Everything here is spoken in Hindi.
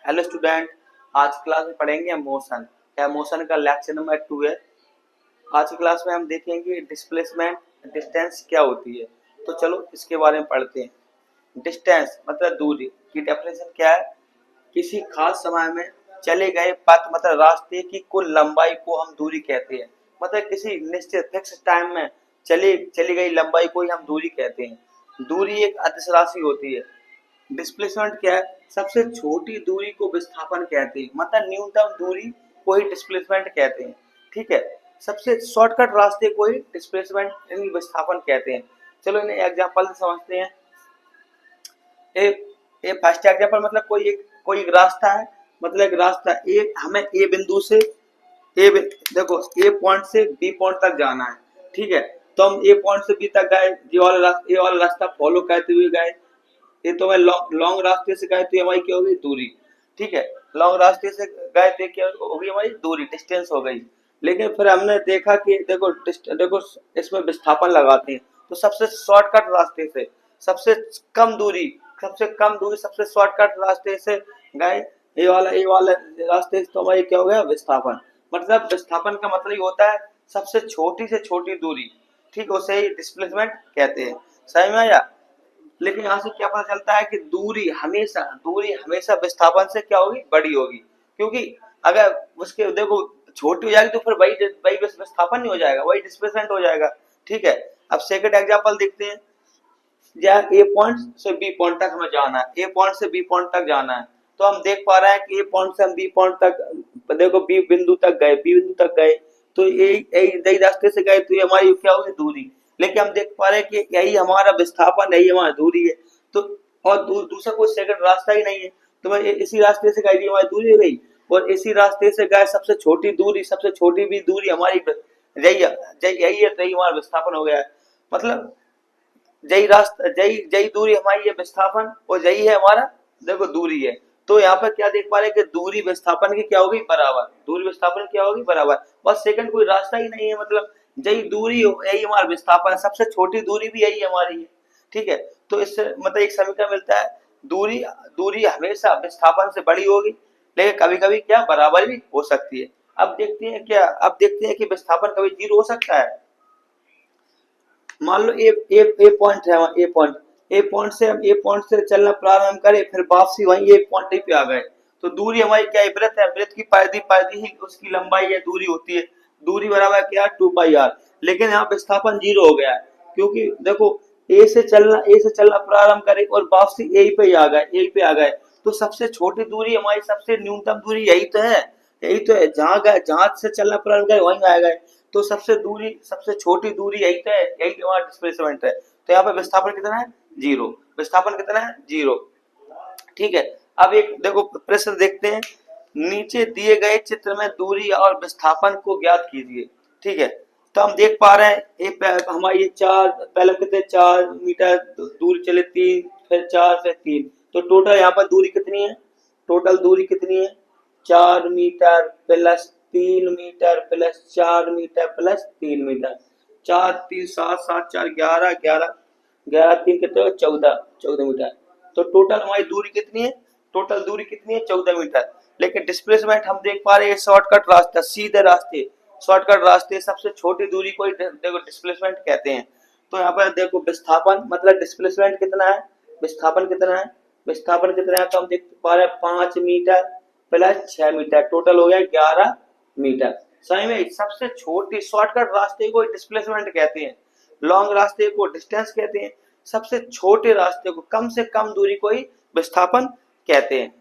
हेलो स्टूडेंट, आज क्लास में पढ़ेंगे मोशन। क्या मोशन का लेक्चर नंबर 2 है। आज की क्लास में हम देखेंगे डिस्प्लेसमेंट डिस्टेंस क्या होती है। तो चलो इसके बारे में पढ़ते हैं। डिस्टेंस मतलब दूरी की डेफिनेशन क्या है। किसी खास समय में चले गए पथ मतलब रास्ते की कुल लंबाई को हम दूरी कहते हैं। मतलब किसी निश्चित फिक्स टाइम में चली गई लंबाई को ही हम दूरी कहते हैं। दूरी एक अदिश राशि होती है। डिस्प्लेसमेंट क्या है, सबसे छोटी दूरी को विस्थापन कहते हैं। मतलब न्यूनतम दूरी को ही डिस्प्लेसमेंट कहते हैं। ठीक है, सबसे शॉर्टकट रास्ते को ही डिस्प्लेसमेंट यानी विस्थापन कहते हैं। चलो इन्हें एग्जांपल से समझते हैं। ए फर्स्ट एग्जांपल मतलब कोई एक रास्ता है। मतलब एक रास्ता ए, हमें ए बिंदु से देखो ए पॉइंट से बी पॉइंट तक जाना है। ठीक है, तो हम ए पॉइंट से बी तक गए, ये वाला रास्ता फॉलो करते हुए गए। ये तो मैं लॉन्ग रास्ते से गए तो हमारी क्या होगी, दूरी। ठीक है, लॉन्ग रास्ते से गए तो क्या होगी, हमारी दूरी, डिस्टेंस हो गई। लेकिन फिर हमने देखा कि देखो इसमें विस्थापन लगाते हैं तो सबसे शॉर्टकट रास्ते से सबसे कम दूरी सबसे शॉर्टकट रास्ते से गए। ये वाला रास्ते से तो हमारी क्या हो गया, विस्थापन। मतलब विस्थापन का मतलब ये होता है सबसे छोटी से छोटी दूरी। ठीक है, उसे ही डिस्प्लेसमेंट कहते हैं। समझ में आया। लेकिन यहाँ से क्या पता चलता है कि दूरी हमेशा विस्थापन से क्या होगी, बड़ी होगी। क्योंकि अगर उसके देखो छोटी हो जाएगी तो फिर वही विस्थापन नहीं हो जाएगा, वही डिस्प्लेसमेंट हो जाएगा। ठीक है, अब सेकंड एग्जांपल देखते हैं। जहाँ ए पॉइंट से बी पॉइंट तक हमें जाना है, ए पॉइंट से बी पॉइंट तक जाना है, तो हम देख पा रहे हैं कि ए पॉइंट से हम बी पॉइंट तक देखो बी बिंदु तक गए तो यही रास्ते से गए तो ये हमारी क्या होगी, दूरी। लेकिन हम देख पा रहे हैं कि यही हमारा विस्थापन, यही हमारी दूरी है। तो और दूसरा कोई सेकंड रास्ता ही नहीं है, तो मैं इसी रास्ते से गई, हमारी दूरी हो गई। और इसी रास्ते से गए सबसे छोटी भी दूरी हमारी यही है, तो यही हमारा विस्थापन हो गया है। मतलब जई दूरी हमारी है विस्थापन, और यही है हमारा देखो दूरी है। तो यहाँ पर क्या देख पा रहे हैं कि दूरी विस्थापन की क्या होगी, बराबर। दूरी विस्थापन क्या होगी, बराबर। बस सेकंड कोई रास्ता ही नहीं है। मतलब यही दूरी यही हमारा विस्थापन है, सबसे छोटी दूरी भी यही हमारी है। ठीक है, तो इससे मतलब एक समीकरण मिलता है, दूरी दूरी हमेशा विस्थापन से बड़ी होगी, लेकिन कभी कभी क्या बराबर भी हो सकती है। अब देखते हैं कि विस्थापन कभी जीरो हो सकता है। मान लो ए पॉइंट है, ए पॉइंट से चलना प्रारंभ करें, फिर वापसी वहीं ए पॉइंट पे आ गए, तो दूरी हमारी क्या है, वृत्त है। वृत्त की परिधि ही उसकी लंबाई है, दूरी होती है। दूरी बराबर क्या है, 2 पाई आर। लेकिन यहाँ विस्थापन जीरो हो गया है, क्योंकि देखो ए से चलना प्रारंभ करें और वापसी यही पे आ गए। तो सबसे छोटी दूरी हमारी, सबसे न्यूनतम दूरी यही तो है। जहां से चलना प्रारंभ करें वहीं आ गए। तो सबसे छोटी दूरी यही तो है, यही हमारा डिस्प्लेसमेंट है। तो यहाँ पे विस्थापन कितना है, जीरो। विस्थापन कितना है, जीरो। ठीक है, अब एक देखो प्रश्न देखते हैं। नीचे दिए गए चित्र में दूरी और विस्थापन को ज्ञात कीजिए। ठीक है, तो हम देख पा रहे हैं हमारी चार, पहले कितने 4 मीटर दूर चले, 3, फिर 4, फिर 3। तो टोटल यहाँ पर दूरी कितनी है, 4 metre plus 3 metre plus 4 metre plus 3 metre. 4 3 7 7 4 11 11 11 3 कितने, 14 मीटर। तो टोटल दूरी कितनी है, 14 मीटर। लेकिन डिस्प्लेसमेंट हम देख पा रहे हैं शॉर्टकट रास्ता, सीधे रास्ते, शॉर्टकट रास्ते सबसे छोटी दूरी को देखो डिस्प्लेसमेंट कहते हैं। तो यहाँ पर देखो विस्थापन मतलब डिस्प्लेसमेंट कितना है, विस्थापन कितना है तो हम देख पा रहे हैं 5 मीटर प्लस 6 मीटर, टोटल हो गया 11 मीटर। सही में सबसे छोटी शॉर्टकट रास्ते को डिस्प्लेसमेंट कहते हैं, लॉन्ग रास्ते को डिस्टेंस कहते हैं, सबसे छोटे रास्ते को, कम से कम दूरी को ही विस्थापन कहते हैं।